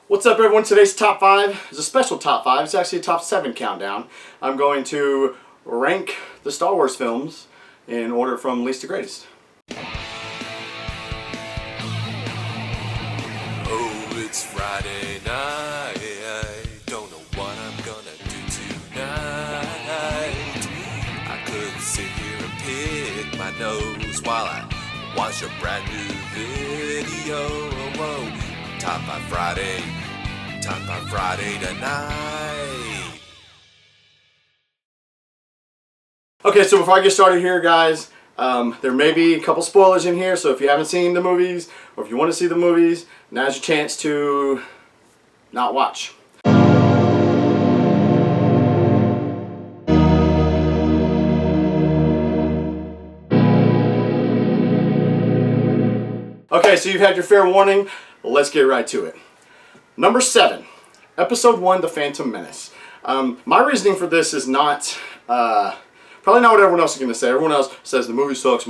What's up, everyone? Today's top 5 is a special top 5. It's actually a top 7 countdown. I'm going to rank the Star Wars films in order from least to greatest. Oh, it's Friday night. I don't know what I'm gonna do tonight. I could sit here and pick my nose while I watch a brand new video. Whoa. Top 5 Friday tonight. Okay, so before I get started here, guys, there may be a couple spoilers in here, so if you haven't seen the movies, or if you want to see the movies, now's your chance to not watch. Okay, so you've had your fair warning. Let's get right to it. Number 7, Episode 1, The Phantom Menace. My reasoning for this is not, probably not what everyone else is going to say. Everyone else says the movie sucks,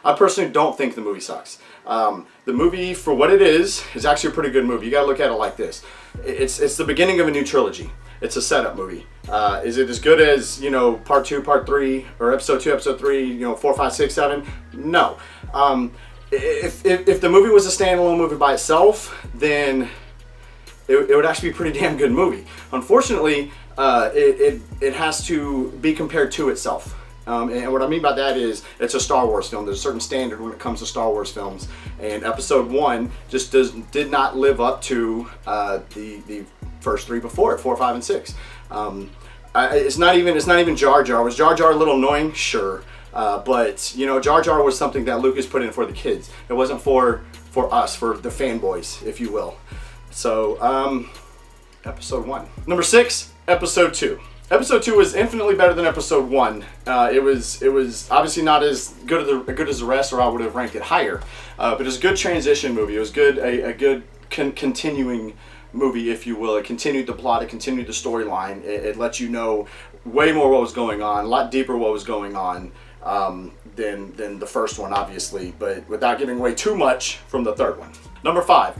I personally don't think the movie sucks. The movie, for what it is actually a pretty good movie. You got to look at it like this. It's the beginning of a new trilogy. It's a setup movie. Is it as good as, part 2, part 3, or episode 2, episode 3, 4, 5, 6, 7? No. If the movie was a standalone movie by itself, then it would actually be a pretty damn good movie. Unfortunately, it has to be compared to itself. And what I mean by that is it's a Star Wars film. There's a certain standard when it comes to Star Wars films. And Episode 1 just did not live up to the first 3 before it, 4, 5, and 6. It's not even Jar Jar. Was Jar Jar a little annoying? Sure. But Jar Jar was something that Lucas put in for the kids. It wasn't for us, for the fanboys, if you will. So, Episode 1. Number 6, Episode 2. Episode 2 was infinitely better than Episode 1. It was obviously not as good as the rest, or I would have ranked it higher. But it was a good transition movie. It was a good continuing movie, if you will. It continued the plot. It continued the storyline. It let you know way more what was going on, a lot deeper what was going on than the first one, obviously, but without giving away too much from the third one. Number 5,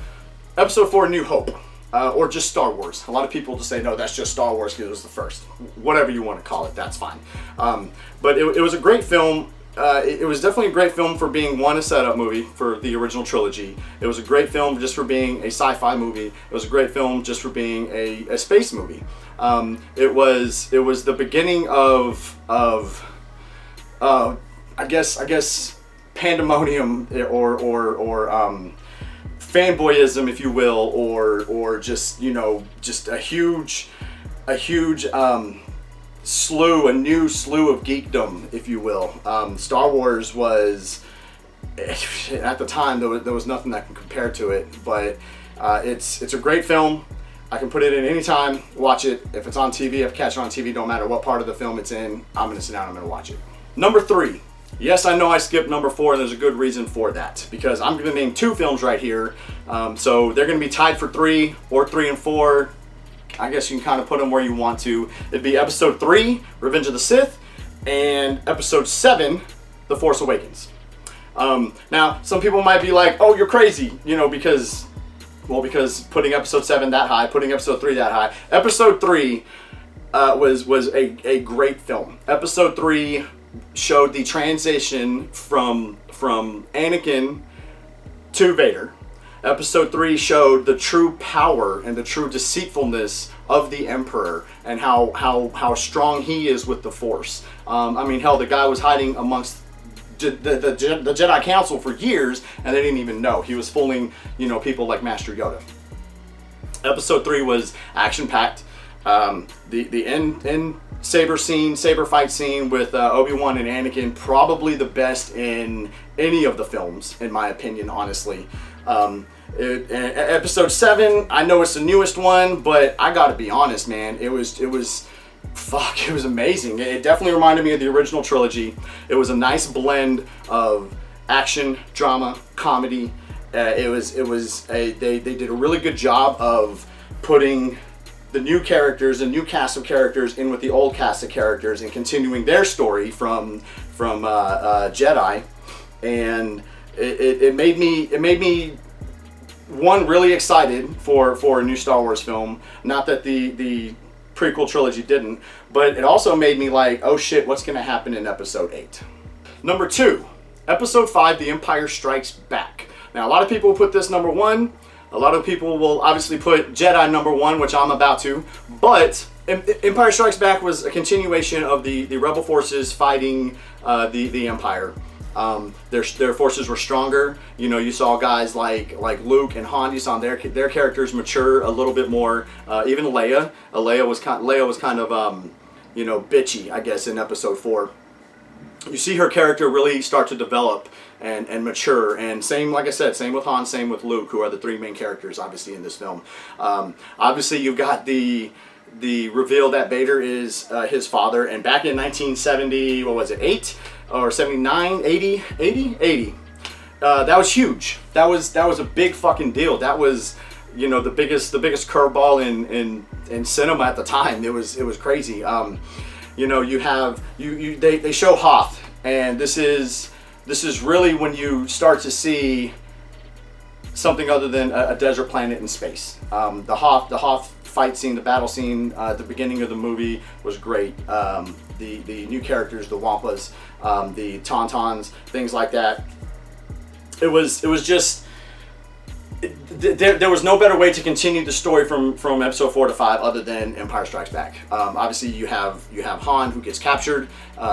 Episode 4, New Hope, or just Star Wars. A lot of people just say, no, that's just Star Wars because it was the first. Whatever you want to call it, that's fine. But it was a great film. It was definitely a great film for being, one, a setup movie for the original trilogy. It was a great film just for being a sci-fi movie. It was a great film just for being a space movie. It was the beginning of I guess pandemonium or fanboyism, if you will, or just just a huge slew, a new slew of geekdom, if you will. Star Wars was, at the time, there was nothing that can compare to it, but it's a great film. I can put it in any time, watch it. If it's on TV, if I catch it on TV, don't matter what part of the film it's in, I'm going to sit down and I'm going to watch it. Number 3. Yes, I know I skipped number 4, and there's a good reason for that, because I'm going to name 2 films right here. So they're going to be tied for 3, or 3 and 4. I guess you can kind of put them where you want to. It'd be Episode 3, Revenge of the Sith, and Episode 7, The Force Awakens. Now, some people might be like, oh, you're crazy, because putting Episode 7 that high, putting Episode 3 that high. Episode 3 was a great film. Episode 3 showed the transition from Anakin to Vader. Episode 3 showed the true power and the true deceitfulness of the Emperor and how strong he is with the Force. Hell, the guy was hiding amongst the Jedi Council for years, and they didn't even know. He was fooling, people like Master Yoda. Episode 3 was action-packed. The end saber fight scene with Obi-Wan and Anakin, probably the best in any of the films, in my opinion, honestly. Episode 7, I know it's the newest one, but I gotta be honest, man, it was amazing. It definitely reminded me of the original trilogy. It was a nice blend of action, drama, comedy. They did a really good job of putting the new characters, a new cast of characters, in with the old cast of characters and continuing their story from Jedi, and it made me one, really excited for a new Star Wars film. Not that the prequel trilogy didn't, but it also made me like, oh shit, what's going to happen in Episode 8? Number 2, Episode 5, The Empire Strikes Back. Now, a lot of people put this number 1. A lot of people will obviously put Jedi number 1, which I'm about to. But Empire Strikes Back was a continuation of the Rebel forces fighting the Empire. Their forces were stronger. You know, you saw guys like Luke and Han. You saw their characters mature a little bit more. Even Leia. Leia was kind of you know, bitchy, I guess, in Episode 4. You see her character really start to develop and mature, and same, like I said, same with Han, same with Luke, who are the 3 main characters, obviously, in this film. Obviously, you've got the reveal that Vader is his father, and back in 1970, what was it, 8 or 79, 80? That was huge. That was a big fucking deal. That was, you know, the biggest curveball in cinema at the time. It was crazy. You know, you have they show Hooft, and this is really when you start to see something other than a desert planet in space. The Hooft fight scene, the battle scene at the beginning of the movie was great. The new characters, the Wampas, the Tauntauns, things like that. It was just. There was no better way to continue the story from Episode 4 to 5 other than Empire Strikes Back. Obviously, you have Han, who gets captured,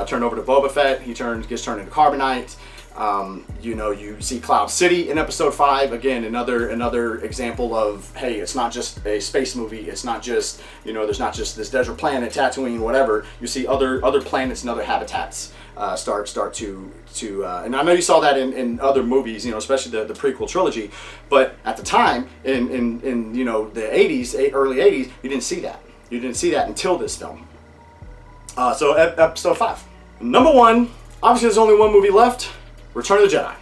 turned over to Boba Fett. He gets turned into carbonite. You know, you see Cloud City in Episode 5. Again, another example of, hey, it's not just a space movie. It's not just, you know, there's not just this desert planet, Tatooine, whatever. You see other planets and other habitats start to and I know you saw that in other movies, you know, especially the prequel trilogy, but at the time in you know, the 80s, early 80s, you didn't see that. You didn't see that until this film. So Episode 5. Number 1, obviously there's only one movie left, Return of the Jedi.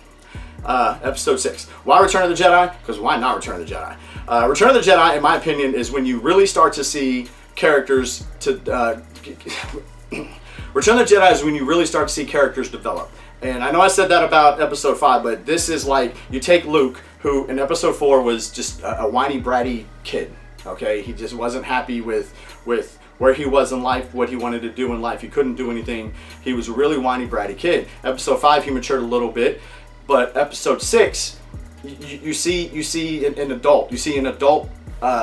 Episode 6. Why Return of the Jedi? Because why not Return of the Jedi? Return of the Jedi, in my opinion, is when you really start to see characters Return of the Jedi is when you really start to see characters develop. And I know I said that about Episode 5, but this is like, you take Luke, who in Episode 4 was just a whiny, bratty kid. Okay? He just wasn't happy with where he was in life, what he wanted to do in life. He couldn't do anything. He was a really whiny, bratty kid. Episode 5, he matured a little bit. But Episode 6, you see an adult. You see an adult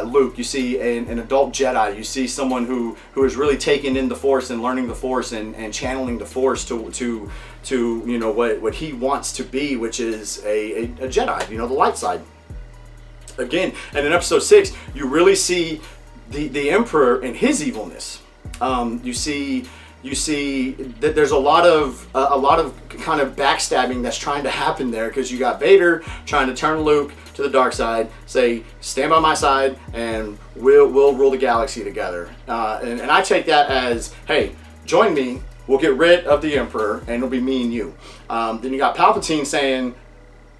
Luke. You see an adult Jedi. You see someone who is really taking in the Force and learning the Force and channeling the Force to you know, what he wants to be, which is a Jedi. You know, the light side. Again, and in Episode 6, you really see the Emperor and his evilness. You see that there's a lot of kind of backstabbing that's trying to happen there, because you got Vader trying to turn Luke to the dark side, say, stand by my side and we'll rule the galaxy together. And I take that as, hey, join me, we'll get rid of the Emperor, and it'll be me and you. Then you got Palpatine saying,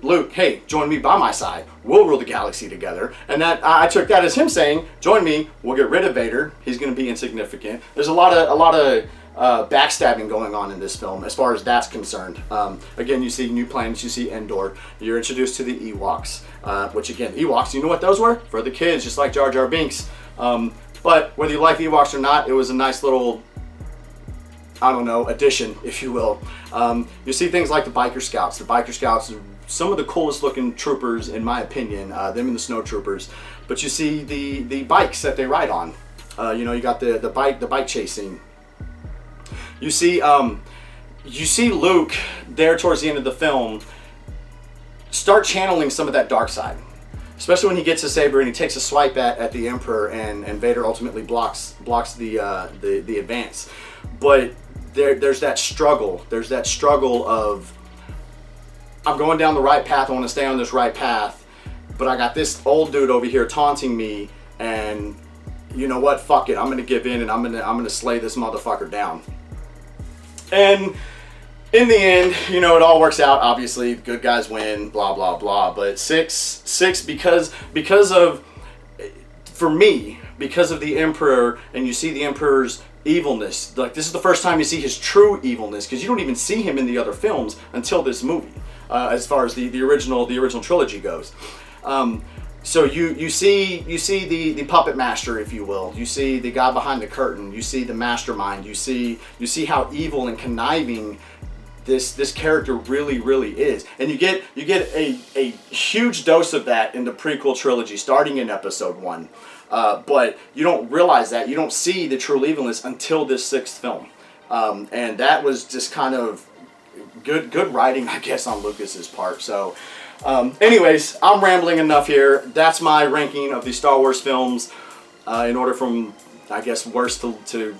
Luke, hey, join me by my side, we'll rule the galaxy together. And that, I took that as him saying, join me, we'll get rid of Vader, he's going to be insignificant. There's a lot of backstabbing going on in this film as far as that's concerned. Again, you see new planets, you see Endor, you're introduced to the Ewoks, which again, Ewoks, you know what those were? For the kids, just like Jar Jar Binks. But whether you like the Ewoks or not, it was a nice little, I don't know, addition, if you will. You see things like the Biker Scouts. The Biker Scouts are some of the coolest looking troopers, in my opinion, them and the snow troopers. But you see the bikes that they ride on. You know, you got the bike chasing. You see Luke there towards the end of the film start channeling some of that dark side, especially when he gets a saber and he takes a swipe at the Emperor, and Vader ultimately blocks the advance. But there's that struggle. There's that struggle of, I'm going down the right path. I want to stay on this right path, but I got this old dude over here taunting me, and you know what? Fuck it. I'm gonna give in, and I'm gonna slay this motherfucker down. And in the end, you know, it all works out. Obviously, the good guys win, blah, blah, blah. But six, because of, for me, because of the Emperor, and you see the Emperor's evilness. Like, this is the first time you see his true evilness, because you don't even see him in the other films until this movie, as far as the original trilogy goes. So you see the puppet master, if you will. You see the guy behind the curtain. You see the mastermind. You see how evil and conniving this character really is. And you get a huge dose of that in the prequel trilogy, starting in episode 1. But you don't realize that. You don't see the true evilness until this 6th film. And that was just kind of good writing, I guess, on Lucas's part. So. Anyways, I'm rambling enough here. That's my ranking of the Star Wars films in order from, I guess, worst to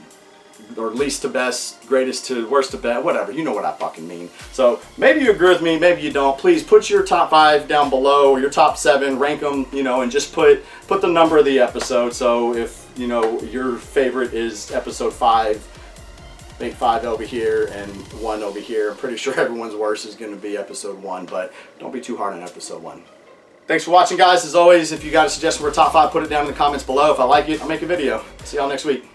or least to best, greatest to worst to best, whatever. You know what I fucking mean. So maybe you agree with me, maybe you don't. Please put your top 5 down below, or your top 7, rank them, you know, and just put the number of the episode. So if, you know, your favorite is episode 5, make 5 over here and 1 over here. I'm pretty sure everyone's worst is going to be episode 1, but don't be too hard on episode 1. Thanks for watching, guys. As always, if you got a suggestion for a top 5, put it down in the comments below. If I like it, I'll make a video. See y'all next week.